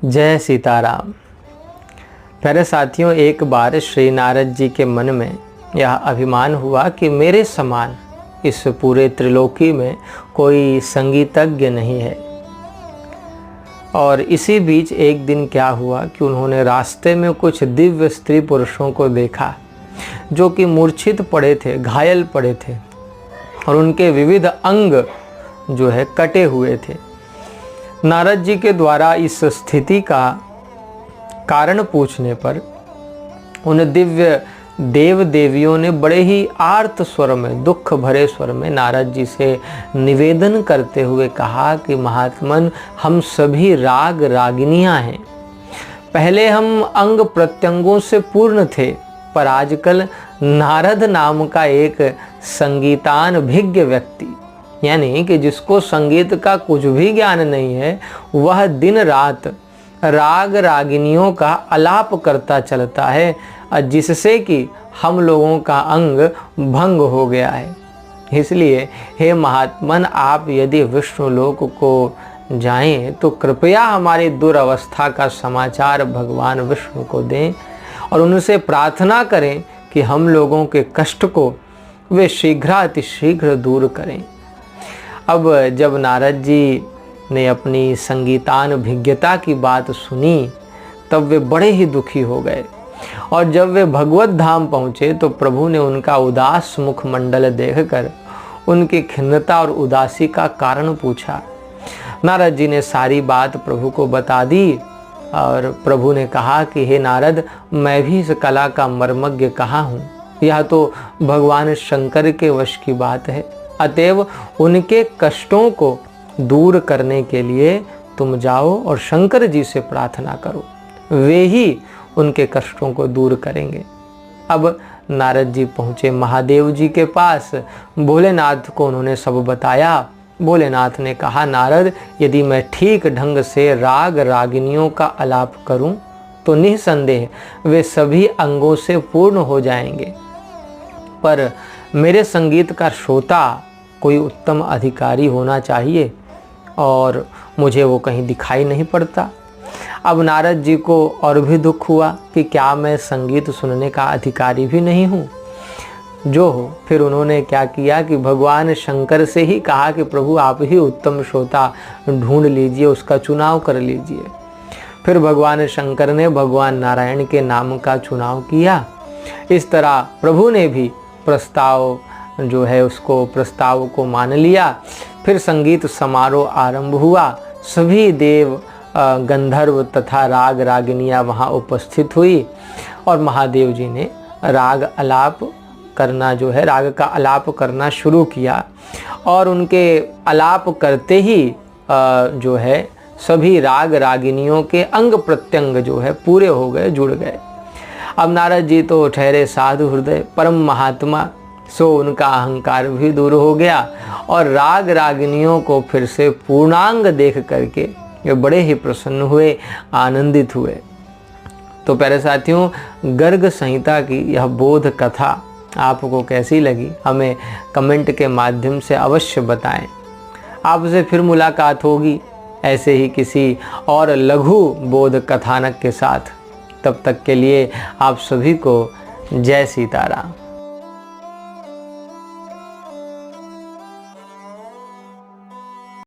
जय सीताराम। प्यारे साथियों, एक बार श्री नारद जी के मन में यह अभिमान हुआ कि मेरे समान इस पूरे त्रिलोकी में कोई संगीतज्ञ नहीं है। और इसी बीच एक दिन क्या हुआ कि उन्होंने रास्ते में कुछ दिव्य स्त्री पुरुषों को देखा जो कि मूर्छित पड़े थे, घायल पड़े थे और उनके विविध अंग जो है कटे हुए थे। नारद जी के द्वारा इस स्थिति का कारण पूछने पर उन दिव्य देव देवियों ने बड़े ही आर्त स्वर में, दुख भरे स्वर में नारद जी से निवेदन करते हुए कहा कि महात्मन, हम सभी राग रागिनियां हैं। पहले हम अंग प्रत्यंगों से पूर्ण थे, पर आजकल नारद नाम का एक संगीतानभिज्ञ व्यक्ति, यानी कि जिसको संगीत का कुछ भी ज्ञान नहीं है, वह दिन रात राग रागिनियों का अलाप करता चलता है, जिससे कि हम लोगों का अंग भंग हो गया है। इसलिए हे महात्मन, आप यदि विष्णु लोक को जाएं तो कृपया हमारी दुर्अवस्था का समाचार भगवान विष्णु को दें और उनसे प्रार्थना करें कि हम लोगों के कष्ट को वे शीघ्रातिशीघ्र दूर करें। अब जब नारद जी ने अपनी संगीतानभिज्ञता की बात सुनी तब वे बड़े ही दुखी हो गए और जब वे भगवत धाम पहुँचे तो प्रभु ने उनका उदास मुखमंडल देखकर उनकी खिन्नता और उदासी का कारण पूछा। नारद जी ने सारी बात प्रभु को बता दी और प्रभु ने कहा कि हे नारद, मैं भी इस कला का मर्मज्ञ कहाँ हूँ। यह तो भगवान शंकर के वश की बात है, अतएव उनके कष्टों को दूर करने के लिए तुम जाओ और शंकर जी से प्रार्थना करो, वे ही उनके कष्टों को दूर करेंगे। अब नारद जी पहुँचे महादेव जी के पास, भोलेनाथ को उन्होंने सब बताया। भोलेनाथ ने कहा, नारद, यदि मैं ठीक ढंग से राग रागिनियों का आलाप करूं तो निसंदेह वे सभी अंगों से पूर्ण हो जाएंगे, पर मेरे संगीत का श्रोता कोई उत्तम अधिकारी होना चाहिए और मुझे वो कहीं दिखाई नहीं पड़ता। अब नारद जी को और भी दुख हुआ कि क्या मैं संगीत सुनने का अधिकारी भी नहीं हूँ। जो हो, फिर उन्होंने क्या किया कि भगवान शंकर से ही कहा कि प्रभु आप ही उत्तम श्रोता ढूंढ लीजिए, उसका चुनाव कर लीजिए। फिर भगवान शंकर ने भगवान नारायण के नाम का चुनाव किया। इस तरह प्रभु ने भी प्रस्ताव जो है उसको प्रस्ताव को मान लिया। फिर संगीत समारोह आरंभ हुआ। सभी देव गंधर्व तथा राग रागिनियाँ वहाँ उपस्थित हुई और महादेव जी ने राग आलाप करना जो है राग का आलाप करना शुरू किया और उनके आलाप करते ही जो है सभी राग रागिनियों के अंग प्रत्यंग जो है पूरे हो गए, जुड़ गए। अब नारद जी तो ठहरे साधु हृदय परम महात्मा, सो उनका अहंकार भी दूर हो गया और राग रागिनियों को फिर से पूर्णांग देख करके वे बड़े ही प्रसन्न हुए, आनंदित हुए। तो प्यारे साथियों, गर्ग संहिता की यह बोध कथा आपको कैसी लगी, हमें कमेंट के माध्यम से अवश्य बताएं। आपसे फिर मुलाकात होगी ऐसे ही किसी और लघु बोध कथानक के साथ। तब तक के लिए आप सभी को जय सीताराम।